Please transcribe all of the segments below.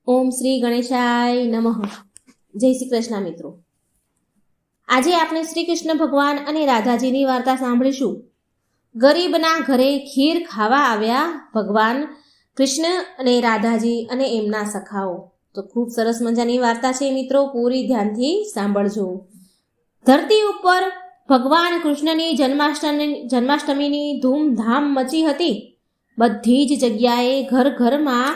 ઓમ શ્રી ગણેશાય નમઃ. જય શ્રી કૃષ્ણ મિત્રો. આજે આપણે શ્રી કૃષ્ણ ભગવાન અને રાધાજીની વાર્તા સાંભળીશું. ગરીબના ઘરે ખીર ખાવા આવ્યા ભગવાન કૃષ્ણ અને રાધાજી અને એમના સખાઓ. તો ખૂબ સરસ મજાની વાર્તા છે મિત્રો, પૂરી ધ્યાનથી સાંભળજો. ધરતી ઉપર ભગવાન કૃષ્ણની જન્માષ્ટમીની ધૂમધામ મચી હતી. બધી જ જગ્યાએ ઘરમાં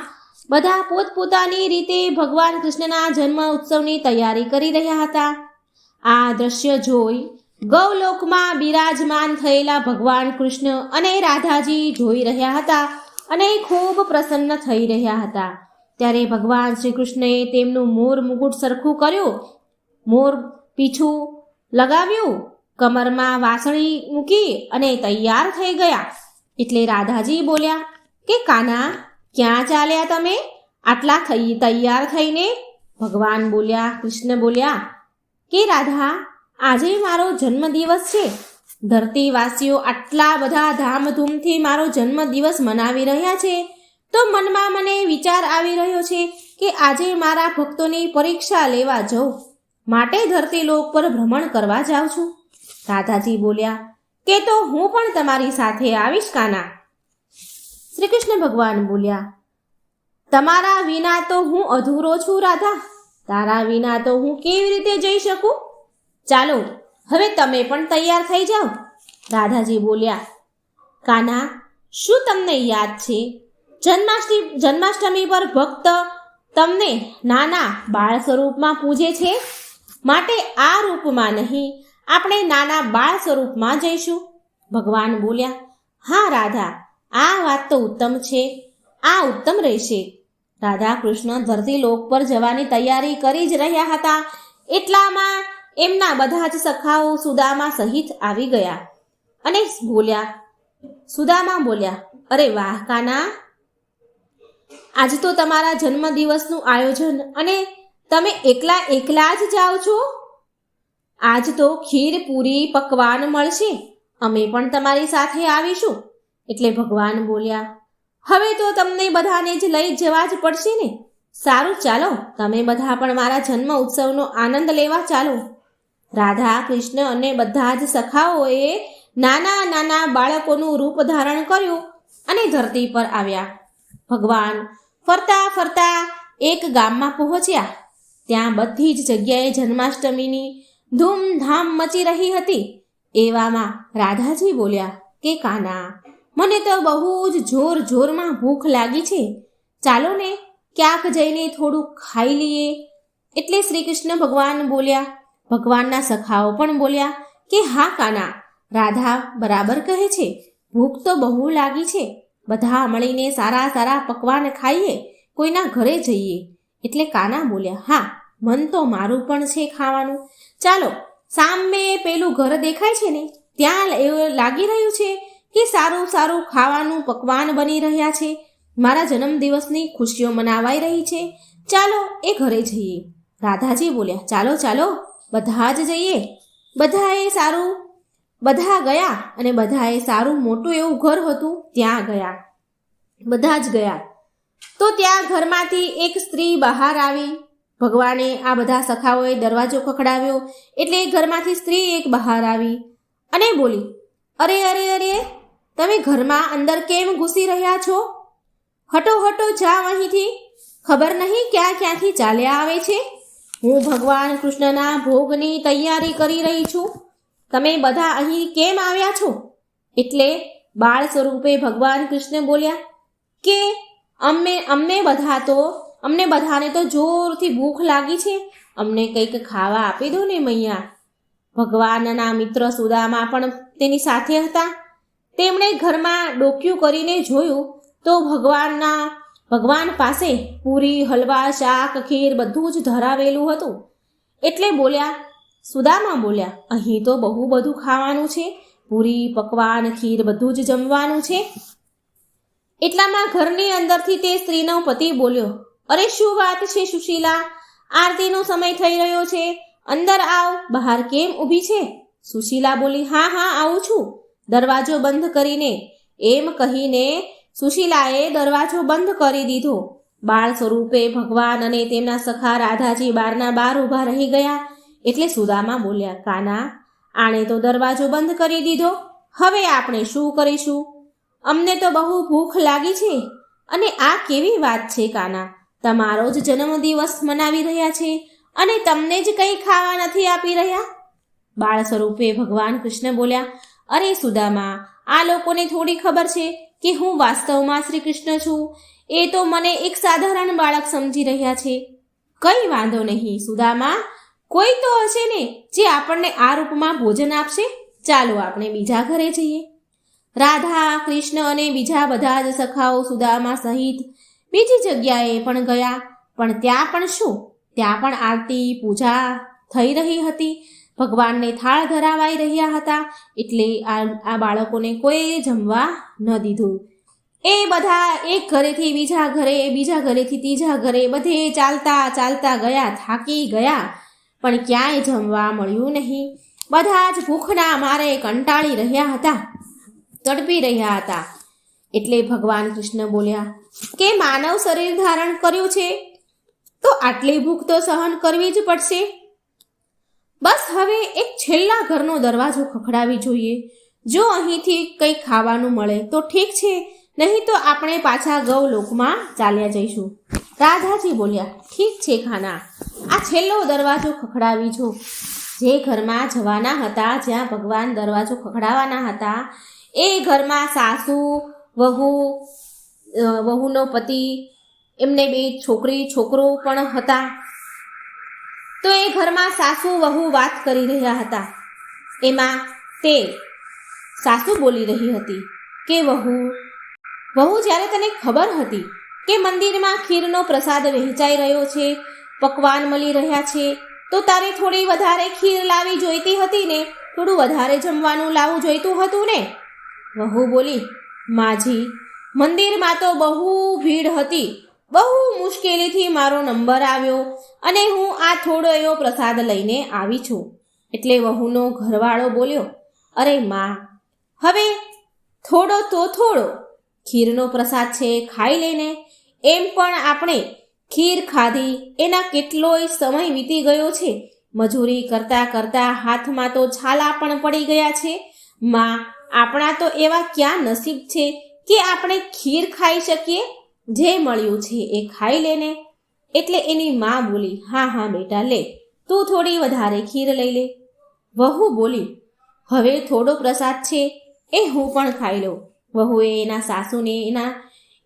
બધા પોતપોતાની રીતે ભગવાન કૃષ્ણના જન્મ ઉત્સવની તૈયારી કરી રહ્યા હતા. આ દ્રશ્ય જોઈ ગૌલોકમાં બિરાજમાન થયેલા ભગવાન કૃષ્ણ અને રાધાજી જોઈ રહ્યા હતા અને ખૂબ પ્રસન્ન થઈ રહ્યા હતા. ત્યારે ભગવાન શ્રી કૃષ્ણએ તેમનું મોર મુકુટ સરખું કર્યું, મોર પીછું લગાવ્યું, કમરમાં વાસળી મૂકી અને તૈયાર થઈ ગયા. એટલે રાધાજી બોલ્યા કે કાના, ક્યાં ચાલ્યા તમે આટલા તૈયાર થઈને? ભગવાન બોલ્યા, કૃષ્ણ બોલ્યા કે રાધા, આજે મારો જન્મદિવસ છે. ધરતીવાસીઓ આટલા બધા ધામધૂમથી મારો જન્મદિવસ મનાવી રહ્યા છે, તો મનમાં મને વિચાર આવી રહ્યો છે કે આજે મારા ભક્તોની પરીક્ષા લેવા જાઉં, માટે ધરતી લોક પર ભ્રમણ કરવા જાઉં છું. રાધાજી બોલ્યા કે તો હું પણ તમારી સાથે આવીશ કાના. શ્રી કૃષ્ણ ભગવાન બોલ્યા, તમારા વિના તો હું અધૂરો છું રાધા, તારા વિના તો હું કેવી રીતે જઈ શકું? ચાલો હવે તમે પણ તૈયાર થઈ જાઓ. રાધાજી બોલ્યા, કાના, શું તમને યાદ છે જન્માષ્ટમી પર ભક્ત તમને નાના બાળ સ્વરૂપમાં પૂજે છે, માટે આ રૂપમાં નહીં, આપણે નાના બાળ સ્વરૂપમાં જઈશું. ભગવાન બોલ્યા, હા રાધા, આ વાત તો ઉત્તમ છે, આ ઉત્તમ રહેશે. રાધા કૃષ્ણ ધરતી લોક પર જવાની તૈયારી કરી જ રહ્યા હતા. એટલામાં એમના બધા જ સખાઓ સુદામા સહિત આવી ગયા અને સુદામા બોલ્યા, અરે વાહ કાના, આજ તો તમારા જન્મદિવસનું આયોજન અને તમે એકલા જ જાઓ છો. આજ તો ખીર પૂરી પકવાન મળશે, અમે પણ તમારી સાથે આવીશું. એટલે ભગવાન બોલ્યા, હવે તો તમને બધાને જ લઈ જવા જ પડશે ને. સારું, ચાલો તમે બધા પણ મારા જન્મ ઉત્સવનો આનંદ લેવા ચાલો. રાધા કૃષ્ણ અને બધા જ સખાઓએ નાના નાના બાળકોનું રૂપ ધારણ કર્યું અને ધરતી પર આવ્યા. ભગવાન ફરતા ફરતા એક ગામમાં પહોંચ્યા. ત્યાં બધી જ જગ્યાએ જન્માષ્ટમીની ધૂમધામ મચી રહી હતી. એવામાં રાધાજી બોલ્યા કે કાના, મને તો બહુ જ જોરમાં ભૂખ લાગી છે, ચાલો ને ક્યાંક જઈને થોડું ખાઈ લઈએ. એટલે શ્રી કૃષ્ણ ભગવાન બોલ્યા. ભગવાનના સખાઓ પણ બોલ્યા કે હા કાના, રાધા બરાબર કહે છે, ભૂખ તો બહુ લાગી છે, બધા મળીને સારા પકવાન ખાઈએ, કોઈના ઘરે જઈએ. એટલે કાના બોલ્યા, હા, મન તો મારું પણ છે ખાવાનું. ચાલો, સામે પેલું ઘર દેખાય છે ને, ત્યાં એવું લાગી રહ્યું છે કે સારું ખાવાનું પકવાન બની રહ્યા છે, મારા જન્મદિવસની ખુશીઓ મનાવાઈ રહી છે, ચાલો એ ઘરે જઈએ. રાધાજી બોલ્યા, ચાલો બધા જ જઈએ. બધા ગયા અને બધાએ સારું મોટું એવું ઘર હતું ત્યાં ગયા. બધા જ ગયા તો ત્યાં ઘરમાંથી એક સ્ત્રી બહાર આવી. ભગવાને આ બધા સખાઓએ દરવાજો ખખડાવ્યો એટલે ઘરમાંથી સ્ત્રી એક બહાર આવી અને બોલી, અરે તમે ઘરમાં અંદર કેમ ઘૂસી રહ્યા છો? હટો જાઓ અહીંથી, ખબર નહીં ક્યાંથી ચાલ્યા આવે છે. હું ભગવાન કૃષ્ણના ભોગની તૈયારી કરી રહી છું, તમે બધા અહીં કેમ આવ્યા છો? એટલે બાળ સ્વરૂપે ભગવાન કૃષ્ણ બોલ્યા કે અમને બધાને તો જોરથી ભૂખ લાગી છે, અમને કંઈક ખાવા આપી દો ને મૈયા. ભગવાનના મિત્ર સુદામા પણ તેની સાથે હતા. તેમણે ઘરમાં ડોક્યું કરીને જોયું તો ભગવાન પાસે પૂરી, હલવા, શાક, ખીર બધું જ ધરાવેલું હતું. એટલે સુદામા બોલ્યા, અહીં તો બહુ બધું ખાવાનું છે, પૂરી, પકવાન, ખીર બધું જ જમવાનું છે. એટલામાં ઘરની અંદરથી તે સ્ત્રીનો પતિ બોલ્યો, અરે શું વાત છે સુશીલા, આરતીનો સમય થઈ રહ્યો છે, અંદર આવ, બહાર કેમ ઊભી છે? સુશીલા બોલી, હા આવું છું, દરવાજો બંધ કરીને. એમ કહીને સુશીલાએ દરવાજો બંધ કરી દીધો બાળ સ્વરૂપે ભગવાન અને તેમના સખા રાધાજી બારના બાર ઊભા રહી ગયા. એટલે સુદામા બોલ્યા, કાના, આણે તો દરવાજો બંધ કરી દીધો, હવે આપણે શું કરીશું? અમને તો બહુ ભૂખ લાગી છે. અને આ કેવી વાત છે કાના? તમારો જ જન્મદિવસ મનાવી રહ્યા છે અને તમને જ કંઈ ખાવા નથી આપી રહ્યા. બાળ સ્વરૂપે ભગવાન કૃષ્ણ બોલ્યા, અરે સુદામા, આ લોકોને થોડી ખબર છે કે હું વાસ્તવમાં શ્રી કૃષ્ણ છું. એ તો મને એક સાધારણ બાળક સમજી રહ્યા છે. કંઈ વાંધો નહીં સુદામા, કોઈ તો હશે ને જે આપણને આ રૂપમાં ભોજન આપશે. ચાલો આપણે બીજા ઘરે જઈએ. રાધા, કૃષ્ણ અને બીજા બધા જ સખાઓ સુદામા સહિત બીજી જગ્યાએ પણ ગયા. પણ ત્યાં પણ શું? ત્યાં પણ આરતી પૂજા થઈ રહી હતી. ભગવાનને થાળ ધરાવાઈ રહ્યા હતા. એટલે આ બાળકોને કોઈ જમવા ન દીધું. એ બધા એક ઘરેથી બીજા ઘરે, બીજા ઘરેથી ત્રીજા ઘરે, બધે ચાલતા ચાલતા ગયા, થાકી ગયા, પણ ક્યાંય જમવા મળ્યું નહીં. બધા જ ભૂખના મારે કંટાળી રહ્યા હતા, તડપી રહ્યા હતા. એટલે ભગવાન કૃષ્ણ બોલ્યા કે માનવ શરીર ધારણ કર્યું છે તો આટલી ભૂખ તો સહન કરવી જ પડશે. બસ હવે એક છેલ્લા ઘરનો દરવાજો ખખડાવી જોઈએ. જો અહીંથી કંઈ ખાવાનું મળે તો ઠીક છે, નહીં તો આપણે પાછા ગૌલોકમાં ચાલ્યા જઈશું. રાધાજી બોલ્યા, ઠીક છે ખાના, આ છેલ્લો દરવાજો ખખડાવી જો. જે ઘરમાં જવાના હતા, જ્યાં ભગવાન દરવાજો ખખડાવવાના હતા, એ ઘરમાં સાસુ, વહુનો પતિ, એમને બે છોકરી છોકરો પણ હતા. તો એ ઘરમાં સાસુ વહુ વાત કરી રહ્યા હતા. એમાં તે સાસુ બોલી રહી હતી કે વહુ, જ્યારે તને ખબર હતી કે મંદિરમાં ખીરનો પ્રસાદ વહેંચાઈ રહ્યો છે, પકવાન મળી રહ્યા છે, તો તારે થોડી વધારે ખીર લાવી જોઈતી હતી ને, થોડું વધારે જમવાનું લાવવું જોઈતું હતું ને. વહુ બોલી, માજી, મંદિરમાં તો બહુ ભીડ હતી, બહુ મુશ્કેલીથી મારો નંબર આવ્યો અને હું આ થોડો એવો પ્રસાદ લઈને આવી છું. એટલે વહુનો ઘરવાળો બોલ્યો, અરે માં, હવે થોડો તો થોડો, ખીરનો પ્રસાદ છે, ખાઈ લેને. એમ પણ આપણે ખીર ખાધી એના કેટલોય સમય વીતી ગયો છે. મજૂરી કરતા કરતા હાથમાં તો છાલા પણ પડી ગયા છે. માં, આપણા તો એવા ક્યાં નસીબ છે કે આપણે ખીર ખાઈ શકીએ? જે મળ્યું છે એ ખાઈ લેને. એટલે એની માં બોલી, હા હા બેટા, લે, તું થોડી વધારે ખીર લઈ લે. વહુ બોલી, હવે થોડો પ્રસાદ છે એ હું પણ ખાઈ લઉં. વહુએ એના સાસુને,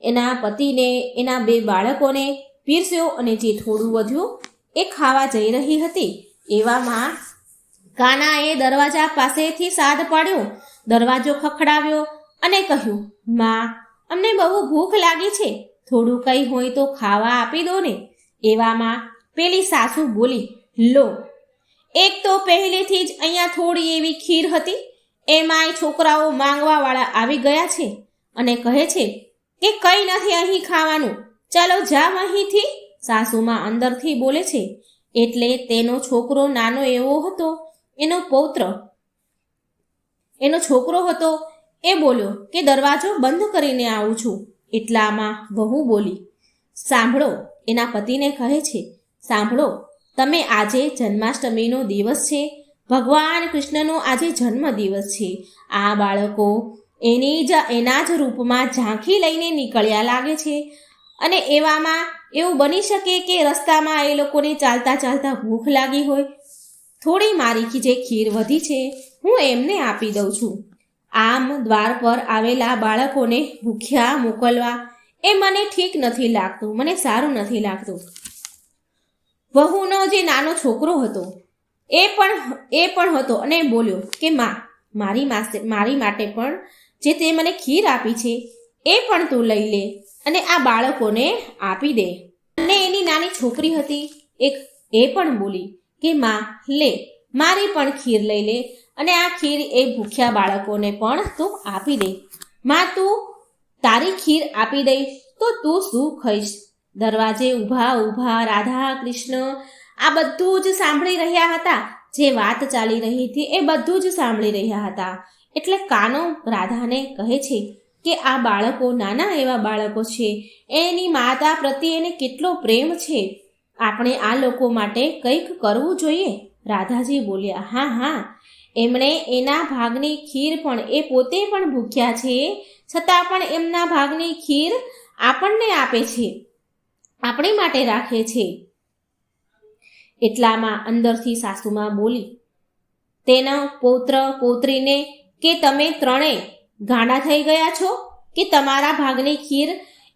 એના પતિને, એના બે બાળકોને પીરસ્યો અને જે થોડું વધ્યું એ ખાવા જઈ રહી હતી. એવામાં કાનાએ દરવાજા પાસેથી સાદ પાડ્યો, દરવાજો ખખડાવ્યો અને કહ્યું, માં, અમને બહુ ભૂખ લાગી છે, થોડું કંઈ હોય તો ખાવા આપી દો ને. એવામાં પેલી સાસુ બોલી, લો, એક તો પહેલેથી જ અહીંયા થોડી એવી ખીર હતી, એમાંય છોકરાઓ માંગવાવાળા આવી ગયા છે અને કહે છે કે કંઈ નથી અહીં ખાવાનું, ચાલો જાવ અહીંથી. સાસુમાં અંદરથી બોલે છે. એટલે તેનો છોકરો નાનો એવો હતો, એનો છોકરો હતો, એ બોલ્યો કે દરવાજો બંધ કરીને આવું છું. એટલામાં વહુ બોલી, સાંભળો, એના પતિને કહે છે, સાંભળો, તમે આજે જન્માષ્ટમીનો દિવસ છે, ભગવાન કૃષ્ણનો આજે જન્મ દિવસ છે. આ બાળકો એના જ રૂપમાં ઝાંખી લઈને નીકળ્યા લાગે છે. અને એવામાં એવું બની શકે કે રસ્તામાં એ લોકોને ચાલતા ચાલતા ભૂખ લાગી હોય. થોડી મારી જે ખીર વધી છે હું એમને આપી દઉં છું. આમ દ્વાર પર આવેલા બાળકોને ભૂખ્યા મોકલવા એ મને ઠીક નથી લાગતું, મને સારું નથી લાગતું. વહુનો જે નાનો છોકરો હતો એ પણ હતો અને બોલ્યો કે માં, મારી માટે પણ જે તે મને ખીર આપી છે એ પણ તું લઈ લે અને આ બાળકોને આપી દે. અને એની નાની છોકરી હતી એ પણ બોલી કે માં, લે, મારી પણ ખીર લઈ લે અને આ ખીર એ ભૂખ્યા બાળકોને પણ તું આપી દે. માં, તું તારી ખીર આપી દઈશ તો તું શું ખાઈશ? દરવાજે ઊભા રાધા, કૃષ્ણ આ બધું જ સાંભળી રહ્યા હતા. જે વાત ચાલી રહી હતી એ બધું જ સાંભળી રહ્યા હતા. એટલે કાનો રાધાને કહે છે કે આ બાળકો નાના એવા બાળકો છે, એની માતા પ્રત્યે એને કેટલો પ્રેમ છે, આપણે આ લોકો માટે કંઈક કરવું જોઈએ. રાધાજી બોલ્યા, હા હા, એમણે એના ભાગની ખીર પણ, એ પોતે પણ ભૂખ્યા છે છતાં પણ એમના ભાગની ખીર આપણને આપે છે, આપણી માટે રાખે છે. એટલામાં અંદરથી સાસુમાં બોલી, તેના પૌત્ર પૌત્રીને કે તમે ત્રણેય ગાંડા થઈ ગયા છો કે તમારા ભાગની ખીર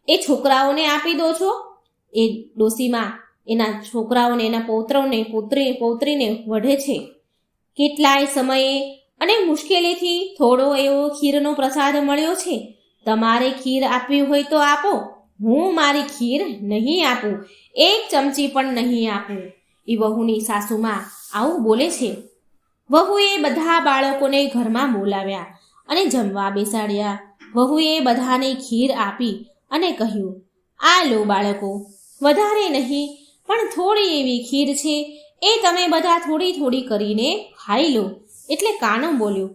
એ છોકરાઓને આપી દો છો? એ ડોશીમાં એના છોકરાઓને, એના પૌત્રોને પૌત્રીને વઢે છે. કેટલાય સમયે અને મુશ્કેલીથી થોડો એવો ખીરનો પ્રસાદ મળ્યો છે. તમારે ખીર આપવી હોય તો આપો, હું મારી ખીર નહીં આપું, એક ચમચી પણ નહીં આપું. એ વહુની સાસુમાં આવું બોલે છે. વહુએ બધા બાળકોને ઘરમાં બોલાવ્યા અને જમવા બેસાડ્યા. વહુએ બધાને ખીર આપી અને કહ્યું, આ લો બાળકો, વધારે નહીં પણ થોડી એવી ખીર છે, એ તમે બધા થોડી થોડી કરીને ખાઈ લો. એટલે કાનો બોલ્યો,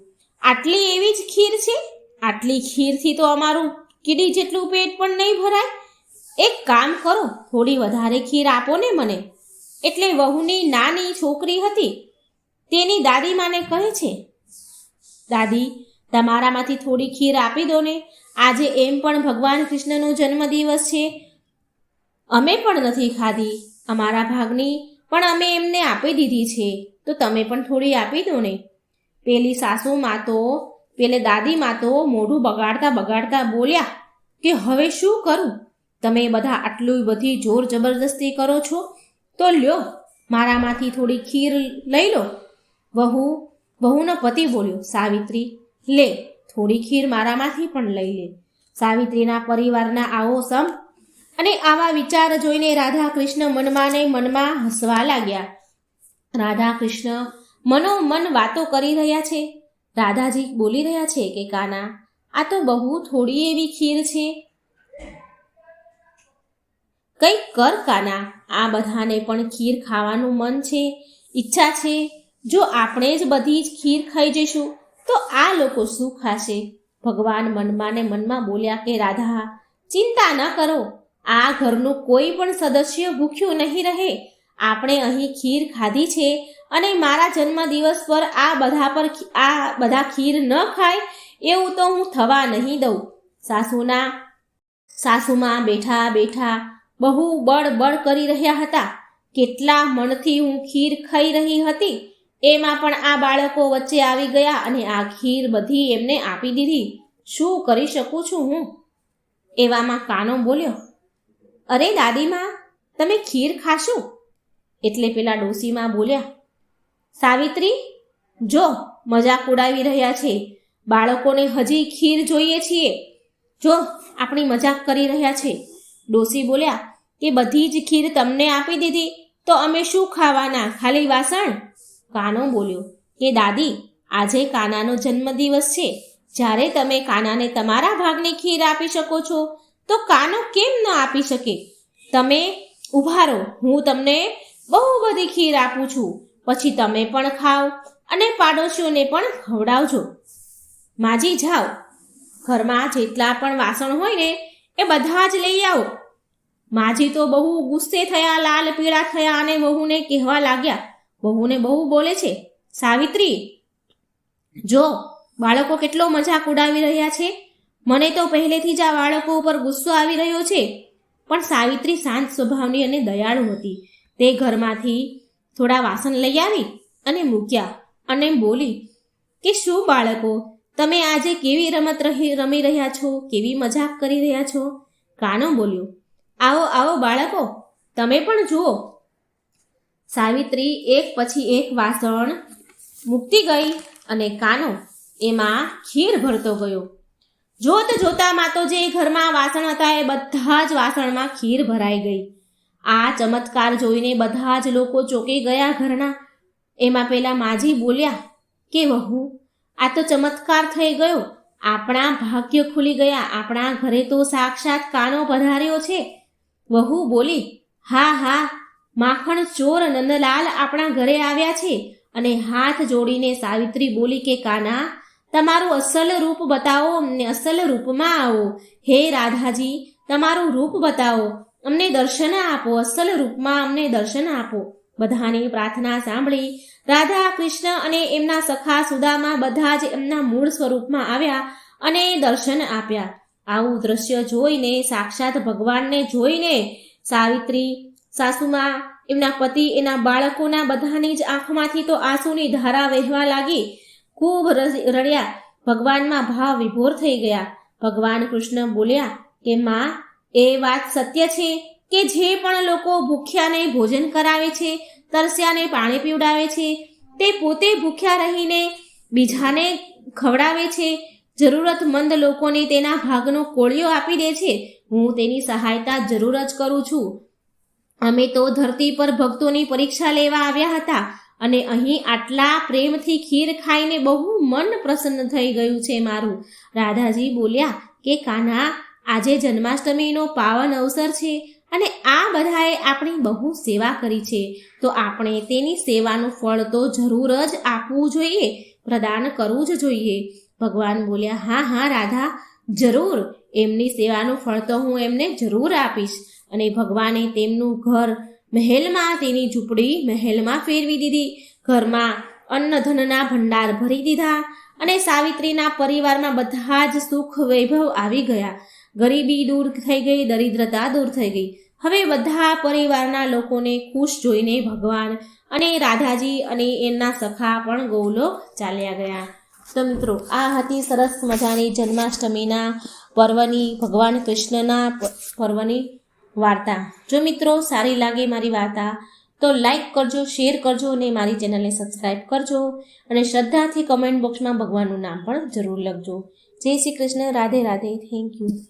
આટલી એવી જ ખીર છે? આટલી ખીરથી તો અમારું કીડી જેટલું પેટ પણ નહીં ભરાય. એક કામ કરો, થોડી વધારે ખીર આપો ને મને. એટલે વહુની નાની છોકરી હતી તેની દાદીમાને કહે છે, દાદી, તમારામાંથી થોડી ખીર આપી દો ને, આજે એમ પણ ભગવાન કૃષ્ણનો જન્મદિવસ છે, અમે પણ નથી ખાધી, અમારા ભાગની પણ અમે એમને આપી દીધી છે, તો તમે પણ થોડી આપી દો ને. પેલી સાસુમાં તો, પેલે દાદીમાં તો મોઢું બગાડતા બોલ્યા કે હવે શું કરું? તમે બધા આટલું બધી જોર જબરદસ્તી કરો છો, તો લ્યો મારામાંથી થોડી ખીર લઈ લો. વહુનો પતિ બોલ્યો, સાવિત્રી, લે થોડી ખીર મારામાંથી પણ લઈ લે. સાવિત્રીના પરિવારના આવો સમ અને આવા વિચાર જોઈને રાધા કૃષ્ણ મનમાં ને મનમાં હસવા લાગ્યા. રાધા કૃષ્ણ મનોમન વાતો કરી રહ્યા છે. રાધાજી બોલી રહ્યા છે કે કાના, આ તો બહુ થોડી એવી ખીર છે, કંઈક કર કાના, આ બધાને પણ ખીર ખાવાનું મન છે, ઈચ્છા છે. જો આપણે જ બધી જ ખીર ખાઈ જઈશું તો આ લોકો શું ખાશે? ભગવાન મનમાં ને મનમાં બોલ્યા કે રાધા, ચિંતા ન કરો, આ ઘરનું કોઈ પણ સદસ્ય ભૂખ્યું નહીં રહે. આપણે અહીં ખીર ખાધી છે અને મારા જન્મદિવસ પર આ બધા ખીર ન ખાય એવું તો હું થવા નહીં દઉં. સાસુમાં બેઠા બેઠા બહુ બળ કરી રહ્યા હતા. કેટલા મનથી હું ખીર ખાઈ રહી હતી, એમાં પણ આ બાળકો વચ્ચે આવી ગયા અને આ ખીર બધી એમને આપી દીધી. શું કરી શકું છું હું? એવામાં કાનો બોલ્યો, અરે દાદીમાં, તમે ખીર ખાશો? એટલે પેલા ડોશીમાં બોલ્યા, સાવિત્રી, જો મજાક ઉડાવી રહ્યા છે, બાળકોને હજી ખીર જોઈએ છીએ, જો આપણી મજાક કરી રહ્યા છે. ડોશી બોલ્યા કે બધી જ ખીર તમને આપી દીધી તો અમે શું ખાવાના, ખાલી વાસણ? કાનો બોલ્યો કે દાદી, આજે કાનાનો જન્મદિવસ છે, જ્યારે તમે કાનાને તમારા ભાગની ખીર આપી શકો છો તો કાનો કેમ ન આપી શકે? તમે ઊભા રહો, હું તમને બહુ બધી ખીર આપું છું, પછી તમે પણ ખાઓ અને પાડોશીઓને પણ ખવડાવજો. માજી જાઓ, ઘરમાં જેટલા પણ વાસણ હોય ને એ બધા જ લઈ આવો. માજી તો બહુ ગુસ્સે થયા, લાલ પીળા થયા અને વહુને કહેવા લાગ્યા. વહુને બહુ બોલે છે, સાવિત્રી, જો બાળકો કેટલો મજાક ઉડાવી રહ્યા છે, મને તો પહેલેથી જ આ બાળકો ઉપર ગુસ્સો આવી રહ્યો છે. પણ સાવિત્રી શાંત સ્વભાવની અને દયાળુ હતી. તે ઘરમાંથી થોડા વાસણ લઈ આવી અને મૂક્યા અને બોલી કે શું બાળકો, તમે આજે કેવી રમત રમી રહ્યા છો, કેવી મજાક કરી રહ્યા છો? કાનો બોલ્યો, આવો આવો બાળકો, તમે પણ જુઓ. સાવિત્રી એક પછી એક વાસણ મૂકતી ગઈ અને કાનો એમાં ખીર ભરતો ગયો. જોતામાં તો જે ઘરમાં વાસણ હતા એ બધા જ વાસણમાં ખીર ભરાઈ ગઈ. આ ચમત્કાર જોઈને બધા જ લોકો ચોંકી ગયા ઘરના. એમાં પેલા માજી બોલ્યા કે વહુ, આ તો ચમત્કાર થઈ ગયો, આપણા ભાગ્ય ખુલી ગયા, આપણા ઘરે તો સાક્ષાત કાનો પધાર્યો છે. વહુ બોલી, હા હા, માખણ ચોર નંદલાલ આપણા ઘરે આવ્યા છે. અને હાથ જોડીને સાવિત્રી બોલી કે કાના, તમારું અસલ રૂપ બતાવો, અમને અસલ રૂપમાં આવો. હે રાધાજી, તમારું રૂપ બતાવો, અમને દર્શન આપો, અસલ રૂપમાં અમને દર્શન આપો. બધાની પ્રાર્થના સાંભળી રાધા, કૃષ્ણ અને એમના સખા સુદામા બધા જ એમના મૂળ સ્વરૂપમાં આવ્યા અને દર્શન આપ્યા. આવું દ્રશ્ય જોઈને, સાક્ષાત ભગવાનને જોઈને સાવિત્રી, સાસુમાં, એમના પતિ, એના બાળકોના બધાની જ આંખમાંથી તો આંસુની ધારા વહેવા લાગી. ખૂબ રડ્યા, ભગવાનમાં ભાવ વિભોર થઈ ગયા. ભગવાન કૃષ્ણ બોલ્યા કે માં, એ વાત સત્ય છે કે જે પણ લોકો ભૂખ્યાને ભોજન કરાવે છે, તરસ્યાને પાણી પીવડાવે છે, તે પોતે ભૂખ્યા રહીને બીજાને ખવડાવે છે, જરૂરતમંદ લોકોને તેના ભાગનો કોળિયો આપી દે છે. હું તેની સહાયતા જરૂર જ કરું છું. અમે તો ધરતી પર ભક્તોની પરીક્ષા લેવા આવ્યા હતા અને અહીં આટલા પ્રેમથી ખીર ખાઈને બહુ મન પ્રસન્ન થઈ ગયું છે મારું. રાધાજી બોલ્યા કે કાન્હા, આજે જન્માષ્ટમીનો પાવન અવસર છે અને આ બધાએ આપણી બહુ સેવા કરી છે, તો આપણે તેની સેવાનું ફળ તો જરૂર જ આપવું જોઈએ, પ્રદાન કરવું જ જોઈએ. ભગવાન બોલ્યા, હા હા રાધા, જરૂર, એમની સેવાનું ફળ તો હું એમને જરૂર આપીશ. અને ભગવાને તેમનું ઘર મહેલમાં, તેની ઝૂંપડી મહેલમાં ફેરવી દીધી. ઘરમાં અન્ન ધનના ભંડાર ભરી દીધા અને સાવિત્રીના પરિવારમાં બધા જ સુખ વૈભવ આવી ગયા. ગરીબી દૂર થઈ ગઈ, દરિદ્રતા દૂર થઈ ગઈ. હવે બધા પરિવારના લોકોને ખુશ જોઈને ભગવાન અને રાધાજી અને એમના સખા પણ ગોલોક ચાલ્યા ગયા. તો મિત્રો, આ હતી સરસ મજાની જન્માષ્ટમીના પર્વની, ભગવાન કૃષ્ણના પર્વની વાર્તા. જો મિત્રો સારી લાગે મારી વાર્તા તો લાઈક કરજો, શેર કરજો અને મારી ચેનલને સબસ્ક્રાઈબ કરજો અને શ્રદ્ધાથી કમેન્ટ બોક્સમાં ભગવાનનું નામ પણ જરૂર લખજો. જય શ્રી કૃષ્ણ. રાધે રાધે. Thank you.